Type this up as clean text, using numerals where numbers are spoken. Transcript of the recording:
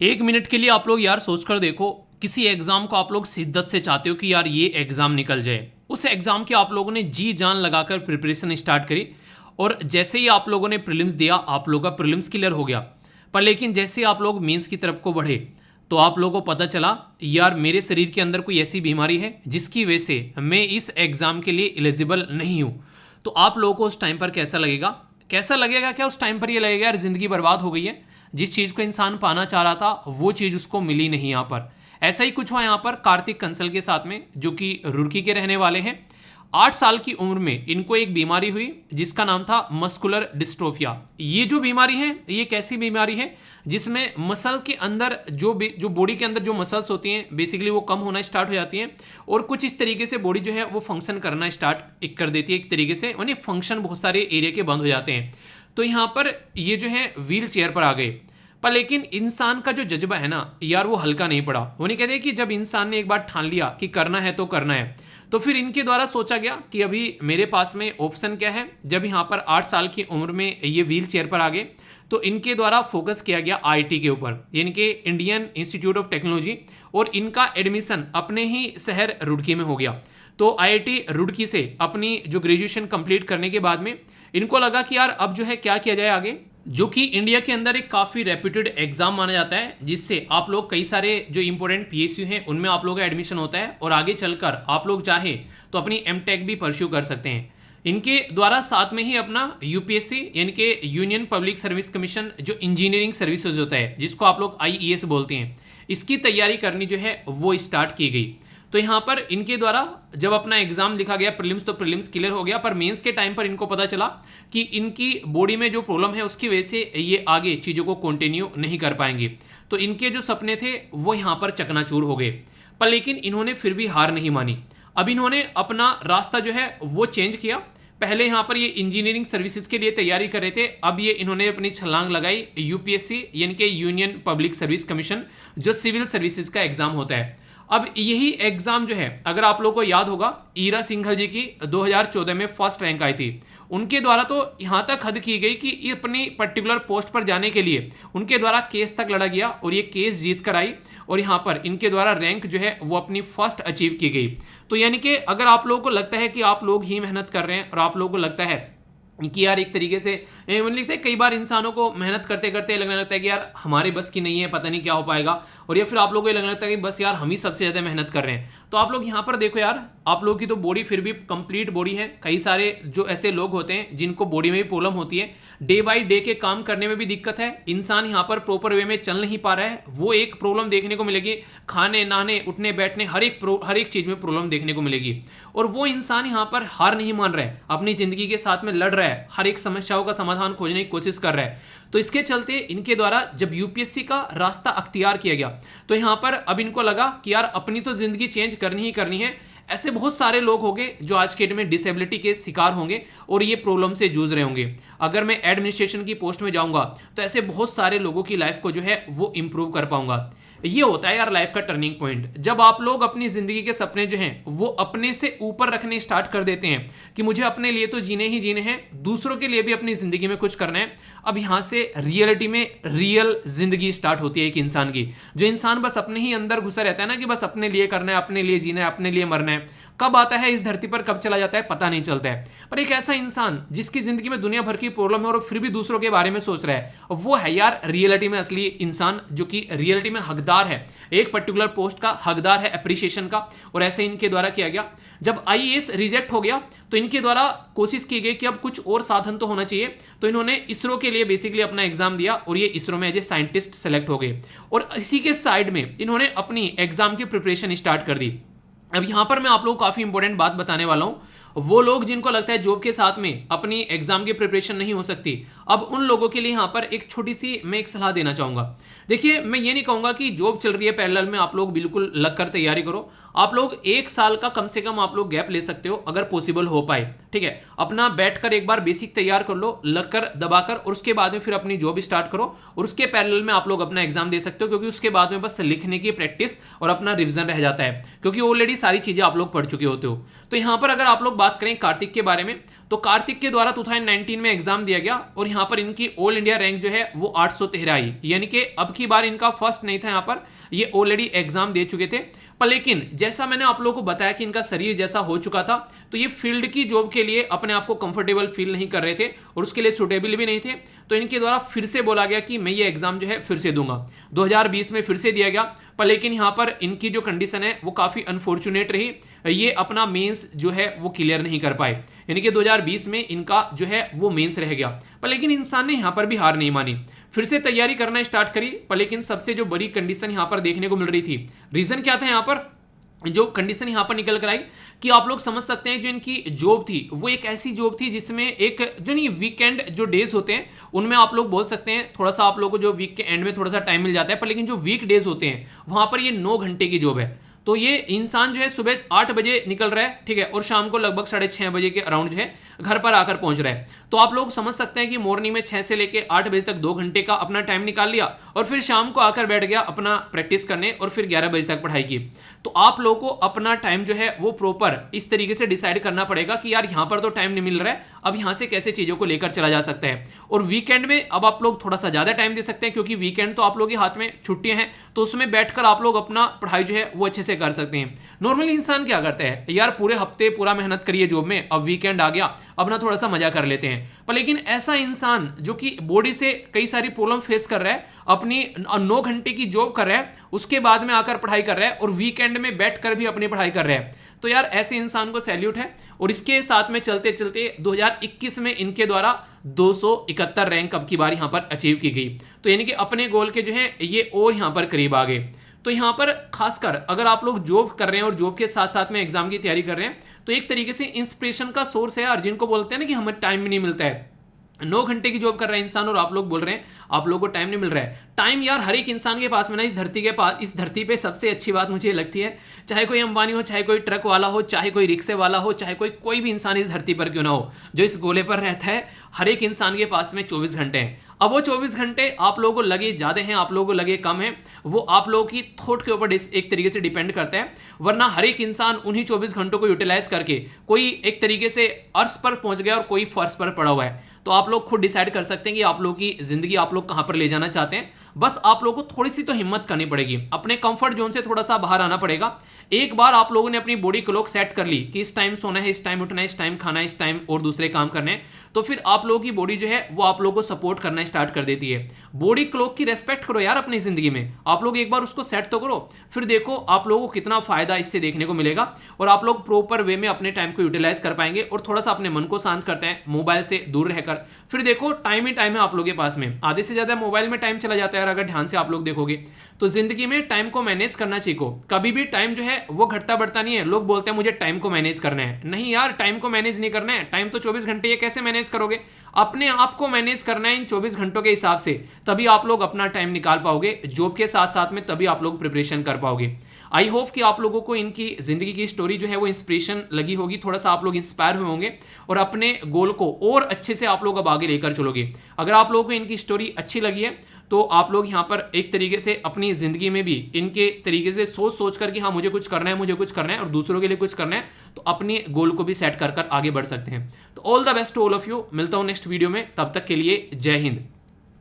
एक मिनट के लिए आप लोग यार सोच कर देखो, किसी एग्जाम को आप लोग शिद्दत से चाहते हो कि यार ये एग्जाम निकल जाए। उस एग्जाम की आप लोगों ने जी जान लगाकर प्रिपरेशन स्टार्ट करी, और जैसे ही आप लोगों ने प्रीलिम्स दिया, आप लोगों का प्रीलिम्स क्लियर हो गया। पर लेकिन जैसे ही आप लोग मेंस की तरफ को बढ़े, तो आप लोगों को पता चला यार मेरे शरीर के अंदर कोई ऐसी बीमारी है जिसकी वजह से मैं इस एग्जाम के लिए एलिजिबल नहीं हूँ। तो आप लोगों को उस टाइम पर कैसा लगेगा? कैसा लगेगा क्या? उस टाइम पर ये लगेगा यार जिंदगी बर्बाद हो गई है। जिस चीज़ को इंसान पाना चाह रहा था वो चीज़ उसको मिली नहीं यहाँ पर। ऐसा ही कुछ हुआ यहाँ पर कार्तिक कंसल के साथ में, जो कि रुड़की के रहने वाले हैं। 8 साल की उम्र में इनको एक बीमारी हुई जिसका नाम था मस्कुलर डिस्ट्रोफिया। ये जो बीमारी है, ये कैसी बीमारी है जिसमें मसल के अंदर जो बॉडी के अंदर जो मसल्स होती हैं बेसिकली वो कम होना स्टार्ट हो जाती हैं, और कुछ इस तरीके से बॉडी जो है वो फंक्शन करना स्टार्ट कर देती है एक तरीके से, यानी फंक्शन बहुत सारे एरिया के बंद हो जाते हैं। तो यहाँ पर ये जो है व्हील चेयर पर आ गए। पर लेकिन इंसान का जो जज्बा है ना यार, वो हल्का नहीं पड़ा। वो नहीं कहते कि जब इंसान ने एक बार ठान लिया कि करना है तो करना है, तो फिर इनके द्वारा सोचा गया कि अभी मेरे पास में ऑप्शन क्या है। जब यहाँ पर 8 साल की उम्र में ये व्हील चेयर पर आ गए, तो इनके द्वारा फोकस किया गया आईआईटी के ऊपर, यानी कि इंडियन इंस्टीट्यूट ऑफ टेक्नोलॉजी, और इनका एडमिशन अपने ही शहर रुड़की में हो गया। तो आईआईटी रुड़की से अपनी जो ग्रेजुएशन कंप्लीट करने के बाद में इनको लगा कि यार अब जो है क्या किया जाए आगे, जो कि इंडिया के अंदर एक काफ़ी रेप्यूटेड एग्जाम माना जाता है, जिससे आप लोग कई सारे जो इंपॉर्टेंट पीएसयू हैं उनमें आप लोगों का एडमिशन होता है, और आगे चलकर आप लोग चाहे तो अपनी एमटेक भी परस्यू कर सकते हैं। इनके द्वारा साथ में ही अपना यूपीएससी यानी कि यूनियन पब्लिक सर्विस कमीशन, जो इंजीनियरिंग सर्विसेज होता है जिसको आप लोग आईईएस बोलते हैं, इसकी तैयारी करनी जो है वो स्टार्ट की गई। तो यहाँ पर इनके द्वारा जब अपना एग्जाम लिखा गया प्रीलिम्स, तो प्रीलिम्स क्लियर हो गया। पर मेंस के टाइम पर इनको पता चला कि इनकी बॉडी में जो प्रॉब्लम है उसकी वजह से ये आगे चीज़ों को कंटिन्यू नहीं कर पाएंगे। तो इनके जो सपने थे वो यहाँ पर चकनाचूर हो गए। पर लेकिन इन्होंने फिर भी हार नहीं मानी। अब इन्होंने अपना रास्ता जो है वो चेंज किया। पहले यहाँ पर ये इंजीनियरिंग सर्विसेज के लिए तैयारी कर रहे थे, अब ये इन्होंने अपनी छलांग लगाई यूपीएससी यानी कि यूनियन पब्लिक सर्विस कमीशन, जो सिविल सर्विसेज का एग्जाम होता है। अब यही एग्जाम जो है, अगर आप लोगों को याद होगा, ईरा सिंघल जी की 2014 में फर्स्ट रैंक आई थी। उनके द्वारा तो यहाँ तक हद की गई कि अपनी पर्टिकुलर पोस्ट पर जाने के लिए उनके द्वारा केस तक लड़ा गया, और ये केस जीत कर आई, और यहाँ पर इनके द्वारा रैंक जो है वो अपनी फर्स्ट अचीव की गई। तो यानी कि अगर आप लोगों को लगता है कि आप लोग ही मेहनत कर रहे हैं, और आप लोगों को लगता है कि यार एक तरीके से लिखते हैं, कई बार इंसानों को मेहनत करते करते लगने लगता है कि यार हमारे बस की नहीं है, पता नहीं क्या हो पाएगा, और या फिर आप लोगों को लगने लगता है कि बस यार हम ही सबसे ज़्यादा मेहनत कर रहे हैं। तो आप लोग यहाँ पर देखो यार, आप लोगों की तो बॉडी फिर भी कंप्लीट बॉडी है। कई सारे जो ऐसे लोग होते हैं जिनको बॉडी में भी प्रॉब्लम होती है, डे बाई डे के काम करने में भी दिक्कत है, इंसान यहाँ पर प्रॉपर वे में चल नहीं पा रहा है, वो एक प्रॉब्लम देखने को मिलेगी। खाने नहाने उठने बैठने हर एक चीज़ में प्रॉब्लम देखने को मिलेगी। और वो इंसान यहाँ पर हार नहीं मान रहा है, अपनी जिंदगी के साथ में लड़ रहा है, हर एक समस्याओं का समाधान खोजने की कोशिश कर रहा है। तो इसके चलते इनके द्वारा जब यूपीएससी का रास्ता अख्तियार किया गया, तो यहाँ पर अब इनको लगा कि यार अपनी तो जिंदगी चेंज करनी ही करनी है। ऐसे बहुत सारे लोग होंगे जो आज के डेट में डिसेबिलिटी के शिकार होंगे और ये प्रॉब्लम से जूझ रहे होंगे। अगर मैं एडमिनिस्ट्रेशन की पोस्ट में जाऊंगा तो ऐसे बहुत सारे लोगों की लाइफ को जो है वो इंप्रूव कर पाऊंगा। ये होता है यार लाइफ का टर्निंग पॉइंट, जब आप लोग अपनी जिंदगी के सपने जो हैं वो अपने से ऊपर रखने स्टार्ट कर देते हैं कि मुझे अपने लिए तो जीने ही जीने हैं, दूसरों के लिए भी अपनी जिंदगी में कुछ करना है। अब यहां से रियलिटी में रियल जिंदगी स्टार्ट होती है एक इंसान की। जो इंसान बस अपने ही अंदर घुसा रहता है ना कि बस अपने लिए करना है, अपने लिए जीना है, अपने लिए मरना है, कब आता है इस धरती पर, कब चला जाता है पता नहीं चलता है। पर एक ऐसा इंसान जिसकी जिंदगी में दुनिया भर की प्रॉब्लम है और फिर भी दूसरों के बारे में सोच रहा है, वो है यार रियलिटी में असली इंसान, जो कि रियलिटी में हकदार है, एक पर्टिकुलर पोस्ट का हकदार है, अप्रिसिएशन का। और ऐसे इनके द्वारा किया गया। जब आईएएस रिजेक्ट हो गया तो इनके द्वारा कोशिश की गई कि अब कुछ और साधन तो होना चाहिए। तो इन्होंने इसरो के लिए बेसिकली अपना एग्जाम दिया और ये इसरो में एज ए साइंटिस्ट सेलेक्ट हो गए। और इसी के साइड में इन्होंने अपनी एग्जाम की प्रिपरेशन स्टार्ट कर दी। अब यहां पर मैं आप लोगों को काफी इंपॉर्टेंट बात बताने वाला हूं। वो लोग जिनको लगता है जॉब के साथ में अपनी एग्जाम की प्रिपरेशन नहीं हो सकती, अब उन लोगों के लिए यहां पर एक छोटी सी मैं एक सलाह देना चाहूंगा। देखिए, मैं ये नहीं कहूंगा कि जॉब चल रही है पैरेलल में आप लोग बिल्कुल लग कर तैयारी करो। आप लोग 1 साल का कम से कम आप लोग गैप ले सकते हो अगर पॉसिबल हो पाए, ठीक है। अपना बैठकर एक बार बेसिक तैयार कर लो, लगकर दबाकर, और उसके बाद में फिर अपनी जॉब स्टार्ट करो और उसके पैरेलल में आप लोग अपना एग्जाम दे सकते हो, क्योंकि उसके बाद में बस लिखने की प्रैक्टिस और अपना रिविजन रह जाता है, क्योंकि ऑलरेडी सारी चीजें आप लोग पढ़ चुके होते हो। तो यहां पर अगर आप लोग बात करें कार्तिक के बारे में, तो कार्तिक के द्वारा 2019 में एग्जाम दिया गया और यहां यहाँ पर इनकी ऑल इंडिया रैंक जो है वो 813 आई, यानी कि अब की बार इनका फर्स्ट नहीं था, यहाँ पर ये ऑलरेडी एग्जाम दे चुके थे। पर लेकिन जैसा मैंने आप लोगों को बताया कि इनका शरीर जैसा हो चुका था, तो ये फील्ड की जॉब के लिए अपने आप को कंफर्टेबल फील नहीं कर रहे थे और उसके लिए सुटेबल भी नहीं थे। तो इनके द्वारा फिर से बोला गया कि मैं ये एग्जाम जो है फिर से दूंगा। 2020 में फिर से दिया गया, पर लेकिन यहाँ पर इनकी जो कंडीशन है वो काफ़ी अनफॉर्चुनेट रही, ये अपना मेंस जो है वो क्लियर नहीं कर पाए, यानी कि 2020 में इनका जो है वो मेंस रह गया। पर लेकिन इंसान ने यहाँ पर भी हार नहीं मानी, फिर से तैयारी करना स्टार्ट करी। पर लेकिन सबसे जो बड़ी कंडीशन यहाँ पर देखने को मिल रही थी, रीजन क्या था यहाँ पर, जो कंडीशन यहाँ पर निकल कर आई कि आप लोग समझ सकते हैं जो इनकी जॉब थी वो एक ऐसी जॉब थी जिसमें एक जो नहीं वीकेंड जो डेज होते हैं उनमें आप लोग बोल सकते हैं थोड़ा सा आप लोगों को जो वीक के एंड में थोड़ा सा टाइम मिल जाता है, पर लेकिन जो वीक डेज होते हैं वहां पर ये 9 घंटे की जॉब है। तो ये इंसान जो है सुबह 8 बजे निकल रहा है, ठीक है, और शाम को लगभग 6:30 बजे के अराउंड जो है घर पर आकर पहुंच रहा है। तो आप लोग समझ सकते हैं कि मॉर्निंग में 6 से लेकर 8 बजे तक 2 घंटे का अपना टाइम निकाल लिया और फिर शाम को आकर बैठ गया अपना प्रैक्टिस करने और फिर 11 बजे तक पढ़ाई की। तो आप लोगों को अपना टाइम जो है वो प्रॉपर इस तरीके से डिसाइड करना पड़ेगा कि यार यहाँ पर तो टाइम नहीं मिल रहा है, अब यहाँ से कैसे चीजों को लेकर चला जा सकता है। और वीकेंड में अब आप लोग थोड़ा सा ज्यादा टाइम दे सकते हैं, क्योंकि वीकेंड तो आप लोगों के हाथ में छुट्टियां हैं, तो उसमें बैठकर आप लोग अपना पढ़ाई जो है वो अच्छे से कर सकते हैं। नॉर्मली इंसान क्या करता है, यार पूरे हफ्ते पूरा मेहनत करिए जॉब में, अब वीकेंड आ गया अब ना थोड़ा सा मजा कर लेते हैं। पर लेकिन ऐसा इंसान जो कि बॉडी से कई सारी प्रॉब्लम फेस कर रहा है, अपनी 9 घंटे की जॉब कर रहा है, उसके बाद में आकर पढ़ाई कर रहा है और वीकेंड में बैठकर भी अपनी पढ़ाई कर रहा है, तो यार ऐसे इंसान को सैल्यूट है। और इसके साथ में चलते चलते 2021 में इनके द्वारा 271 रैंक अब की बार यहां पर अचीव की गई, तो यानी कि अपने गोल के जो है ये और यहां पर करीब आ गए। तो यहाँ पर खासकर अगर आप लोग जॉब कर रहे हैं और जॉब के साथ साथ में एग्जाम की तैयारी कर रहे हैं, तो एक तरीके से इंस्पिरेशन का सोर्स है यार, जिनको बोलते हैं ना कि हमें टाइम भी नहीं मिलता है। 9 घंटे की जॉब कर रहा है इंसान और आप लोग बोल रहे हैं आप लोगों को टाइम नहीं मिल रहा है। टाइम यार हर एक इंसान के पास में ना, इस धरती पे सबसे अच्छी बात मुझे लगती है, चाहे कोई अंबानी हो, चाहे कोई ट्रक वाला हो, चाहे कोई रिक्शे वाला हो, चाहे कोई भी इंसान इस धरती पर क्यों ना हो, जो इस गोले पर रहता है, हर एक इंसान के पास में 24 घंटे हैं। अब वो 24 घंटे आप लोगों को लगे ज्यादा हैं, आप लोगों को लगे कम है, वो आप लोगों की थॉट के ऊपर एक तरीके से डिपेंड करता है। वरना हर एक इंसान उन्हीं 24 घंटों को यूटिलाइज करके कोई एक तरीके से अर्श पर पहुंच गया और कोई फर्श पर पड़ा हुआ है। तो आप लोग खुद डिसाइड कर सकते हैं कि आप लोगों की जिंदगी आप लोग कहां पर ले जाना चाहते हैं। बस आप लोगों को थोड़ी सी तो हिम्मत करनी पड़ेगी, अपने कंफर्ट जोन से थोड़ा सा बाहर आना पड़ेगा। एक बार आप लोगों ने अपनी बॉडी क्लॉक सेट कर ली कि इस टाइम सोना है, इस टाइम उठना है, इस टाइम खाना है, इस टाइम और दूसरे काम करने हैं, तो फिर आप लोगों की बॉडी जो है वो आप लोगों को सपोर्ट करना स्टार्ट कर देती है। बॉडी क्लॉक की रेस्पेक्ट करो यार अपनी जिंदगी में, आप लोग एक बार उसको सेट तो करो, फिर देखो आप लोगों को कितना फायदा इससे देखने को मिलेगा और आप लोग प्रॉपर वे में अपने टाइम को यूटिलाइज कर पाएंगे और थोड़ा सा अपने मन को शांत करते हैं मोबाइल से दूर रहकर। फिर देखो टाइम ही टाइम है आप लोगों के पास में, आधे से ज्यादा मोबाइल में टाइम चला जाता है यार, अगर ध्यान से आप लोग देखोगे तो। जिंदगी में टाइम को मैनेज करना सीखो, कभी भी टाइम जो है वो घटता बढ़ता नहीं है। लोग बोलते हैं मुझे टाइम को मैनेज करना है, नहीं यार टाइम को मैनेज नहीं करना है, टाइम तो 24 घंटे, ये कैसे मैनेज करोगे? अपने आप को मैनेज करना है इन 24 घंटों के हिसाब से, तभी आप लोग अपना टाइम निकाल पाओगे जॉब के साथ साथ में, तभी आप लोग प्रिपरेशन कर पाओगे। आई होप कि आप लोगों को इनकी जिंदगी की स्टोरी जो है वो इंस्पिरेशन लगी होगी, थोड़ा सा आप लोग इंस्पायर हुए होंगे और अपने गोल को और अच्छे से आप लोग अब आगे लेकर चलोगे। अगर आप लोगों को इनकी स्टोरी अच्छी लगी है तो आप लोग यहाँ पर एक तरीके से अपनी जिंदगी में भी इनके तरीके से सोच कर कि हाँ मुझे कुछ करना है, मुझे कुछ करना है और दूसरों के लिए कुछ करना है, तो अपने गोल को भी सेट कर आगे बढ़ सकते हैं। तो all the best to all of you, मिलता हूँ नेक्स्ट वीडियो में, तब तक के लिए जय हिंद।